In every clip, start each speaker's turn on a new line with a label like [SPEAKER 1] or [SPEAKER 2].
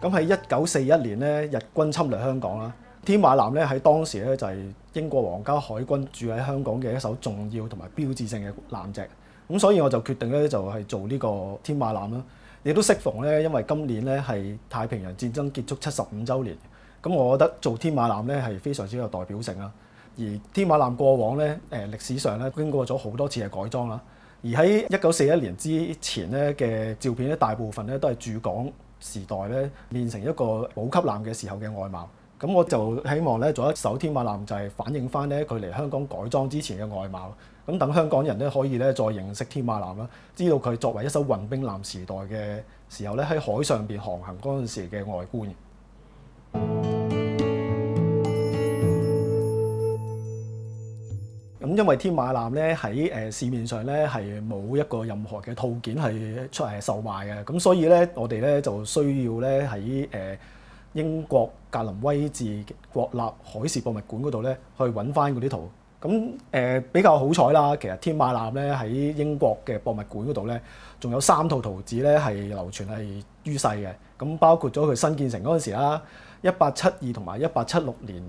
[SPEAKER 1] 咁喺1941年咧，日軍侵略香港啦。天馬艦咧喺當時咧就係英國皇家海軍駐喺香港嘅一艘重要同埋標誌性嘅艦隻。咁所以我就決定咧就係做呢個天馬艦啦。亦都適逢咧，因為今年咧係太平洋戰爭結束75週年，咁我覺得做天馬艦咧係非常之有代表性啦。而天馬艦過往咧歷史上咧經過咗好多次嘅改裝啦。而喺1941年之前咧嘅照片咧，大部分咧都係駐港時代咧練成一個補給艦嘅時候嘅外貌。咁我就希望咧做一艘天馬艦，就係反映翻咧佢嚟香港改裝之前嘅外貌。咁等香港人咧可以咧再認識天馬艦啦，知道佢作為一艘運兵艦時代嘅時候咧喺海上邊航行嗰陣時嘅外觀。咁因為天馬艦咧喺市面上咧係冇一個任何嘅套件係售賣嘅，咁所以咧我哋咧就需要咧喺英國格林威治國立海事博物館嗰度咧去揾翻嗰啲圖。咁比較好彩啦，其實天馬艦咧喺英國嘅博物館嗰度咧，仲有3套圖紙咧係流傳係於世嘅。咁包括咗佢新建成嗰陣時啦，1872同埋1876年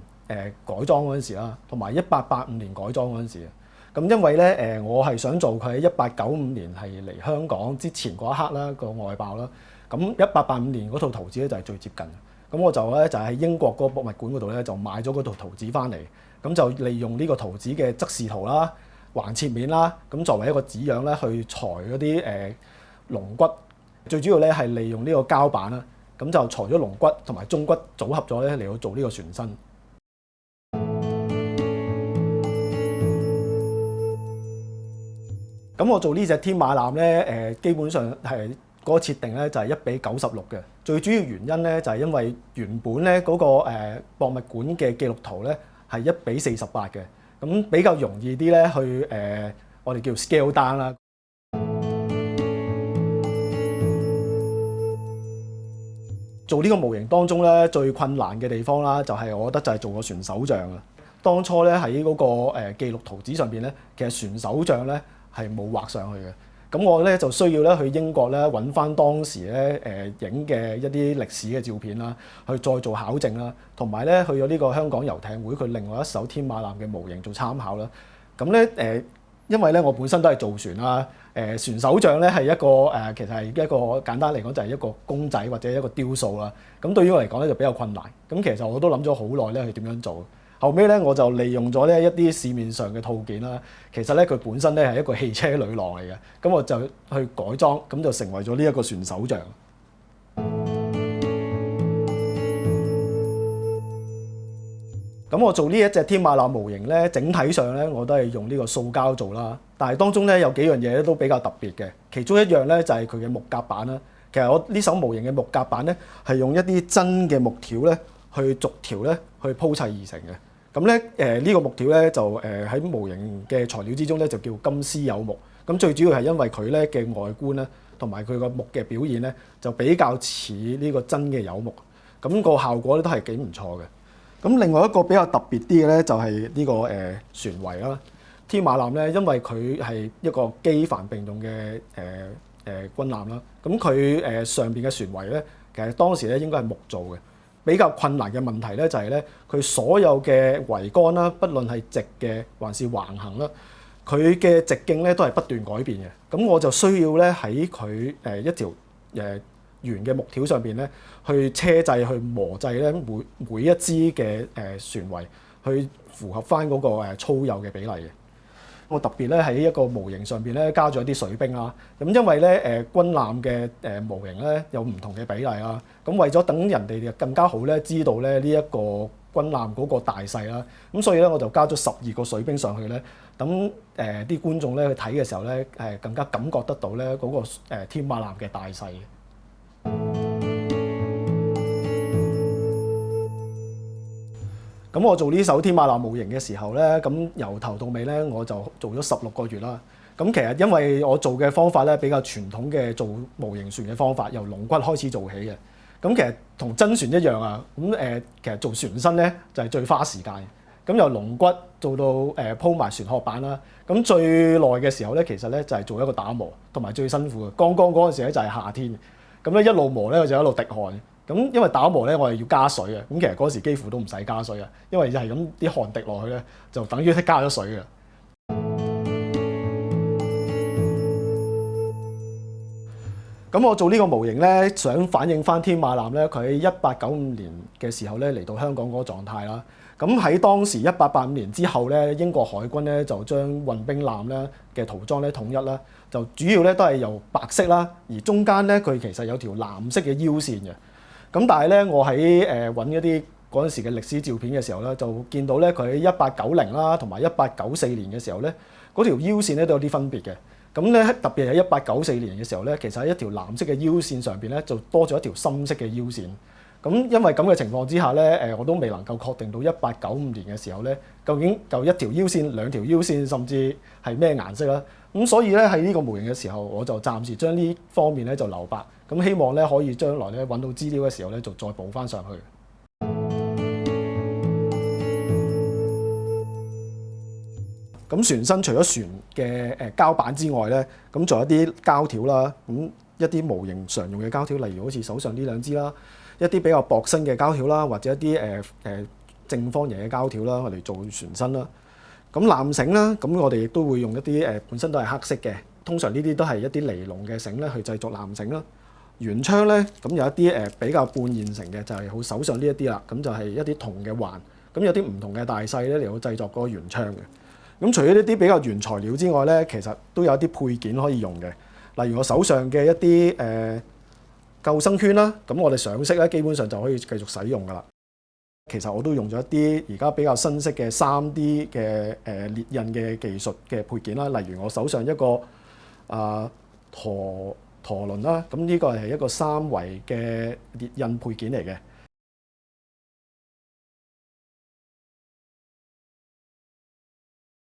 [SPEAKER 1] 改裝嗰陣時啦，同埋1885年改裝嗰陣時。咁因為咧我係想做佢喺1895年係嚟香港之前嗰一刻啦個外貌啦。咁1885年嗰套圖紙咧就係最接近。咁我就喺英國嗰個博物館嗰度咧就買咗嗰套圖紙翻嚟。咁就利用呢個圖紙嘅側視圖啦、橫切面啦，咁作為一個紙樣咧去裁嗰啲龍骨。最主要咧係利用呢個膠板啦，咁就裁咗龍骨同埋中骨組合咗咧嚟到做呢個船身。咁我做呢隻天馬艦咧，基本上係嗰個設定咧就係1:96嘅。最主要原因咧就係因為原本咧嗰個博物館嘅記錄圖咧係1:48嘅，咁比較容易啲咧去我哋叫 scale down 啦。做呢個模型當中咧最困難嘅地方啦，就係我覺得就係做個船首像啊。當初咧喺嗰個記錄圖紙上邊咧，其實船首像咧係冇畫上去嘅。咁我咧就需要咧去英國咧揾翻當時咧影嘅一啲歷史嘅照片啦，去再做考證啦，同埋咧去咗呢個香港遊艇會佢另外一艘天馬艦嘅模型做參考啦。咁咧因為咧我本身都係造船啦，船首像咧係一個其實係一個簡單嚟講就係一個公仔或者一個雕塑啦。咁對於我嚟講咧就比較困難。咁其實我都諗咗好耐咧去點樣做。後尾咧我就利用咗呢一啲市面上嘅套件啦，其實咧佢本身咧係一個汽車女郎嚟嘅，咁我就去改裝，咁就成為咗呢一個船首像。咁我做呢一隻天馬艦模型咧，整體上咧我都係用呢個塑膠做啦，但係當中咧有幾樣嘢都比較特別嘅，其中一樣咧就係佢嘅木夾板啦。其實我呢手模型嘅木夾板咧係用一啲真嘅木條咧去逐條咧去鋪砌而成嘅。咁咧呢個木條咧就喺模型嘅材料之中咧就叫金絲柚木。咁最主要係因為佢咧嘅外觀咧同埋佢個木嘅表現咧就比較似呢個真嘅柚木。咁個效果咧都係幾唔錯嘅。咁另外一個比較特別啲嘅咧就係呢個船桅啦。天馬艦咧因為佢係一個機帆並用嘅軍艦啦。咁佢上邊嘅船桅咧其實當時咧應該係木做嘅。比較困難嘅問題咧就係咧，佢所有嘅桅杆啦，不論係直嘅還是橫行啦，佢嘅直徑咧都係不斷改變嘅。咁我就需要咧喺佢一條圓嘅木條上邊咧，去車製、去磨製咧每一支嘅船桅，去符合翻嗰個粗幼嘅比例嘅。我特別咧喺一個模型上邊咧加咗一啲水兵啦。咁因為咧軍艦嘅模型咧有唔同嘅比例啦。咁為咗等人哋更加好咧知道咧呢一個軍艦嗰個大細啦，咁所以咧我就加咗12個水兵上去咧，等啲觀眾咧去睇嘅時候咧更加感覺得到咧嗰個天馬艦嘅大細嘅。咁我做呢艘天馬艦模型嘅時候咧，咁由頭到尾咧我就做咗16個月啦。咁其實因為我做嘅方法咧比較傳統嘅做模型船嘅方法，由龍骨開始做起嘅。咁其實同真船一樣啊。咁其實做船身咧就係最花時間。咁由龍骨做到鋪埋船殼板啦。咁最耐嘅時候咧，其實咧就係做一個打磨，同埋最辛苦嘅。剛剛嗰陣時咧就係夏天，咁咧一路磨咧我就一路滴汗。咁因為打磨咧，我係要加水嘅。咁其實嗰時幾乎都唔使加水嘅，因為係咁啲汗滴落去咧，就等於加咗水嘅。咁我做呢個模型咧，想反映翻天馬艦咧，佢喺1895年嘅時候咧嚟到香港嗰個狀態啦。咁喺當時1885年之後咧，英國海軍咧就將運兵艦咧嘅塗裝咧統一啦，就主要咧都係由白色啦，而中間咧佢其實有條藍色嘅腰線嘅。咁但係咧，我喺揾一啲嗰陣時嘅歷史照片嘅時候咧，就見到咧佢喺1890啦同埋1894年嘅時候咧，嗰條腰線咧都有啲分別嘅。咁咧特別係1894年嘅時候咧，其實喺一條藍色嘅腰線上邊咧，就多咗一條深色嘅腰線。咁因為咁嘅情況之下咧，我都未能夠確定到1895年嘅時候咧，究竟就一條腰線、兩條腰線，甚至係咩顏色啦。咁所以咧喺呢個模型嘅時候，我就暫時將呢方面咧就留白。咁希望咧可以將來咧揾到資料嘅時候咧，就再補翻上去。咁船身除咗船嘅膠板之外咧，咁仲有一啲膠條啦，咁一啲模型常用嘅膠條，例如好似手上呢兩支啦，一啲比較薄身嘅膠條啦，或者一啲正方形嘅膠條啦，嚟做船身啦。咁纜繩啦，咁我哋亦都會用一啲本身都係黑色嘅，通常呢啲都係一啲尼龍嘅繩咧去製作纜繩啦。圓槍咧，咁有一啲比較半現成嘅，就係好手上呢一啲啦，咁就係一啲銅嘅環，咁有啲唔同嘅大細咧嚟到製作嗰個圓槍嘅。咁除咗呢啲比較原材料之外咧，其實都有一啲配件可以用嘅，例如我手上嘅一啲救生圈啦，咁我哋上色咧基本上就可以繼續使用噶啦。其實我都用咗一啲而家比較新式嘅3D 嘅列印嘅技術嘅配件啦，例如我手上一個陀輪啦，咁呢個係一個3維嘅列印配件嚟嘅。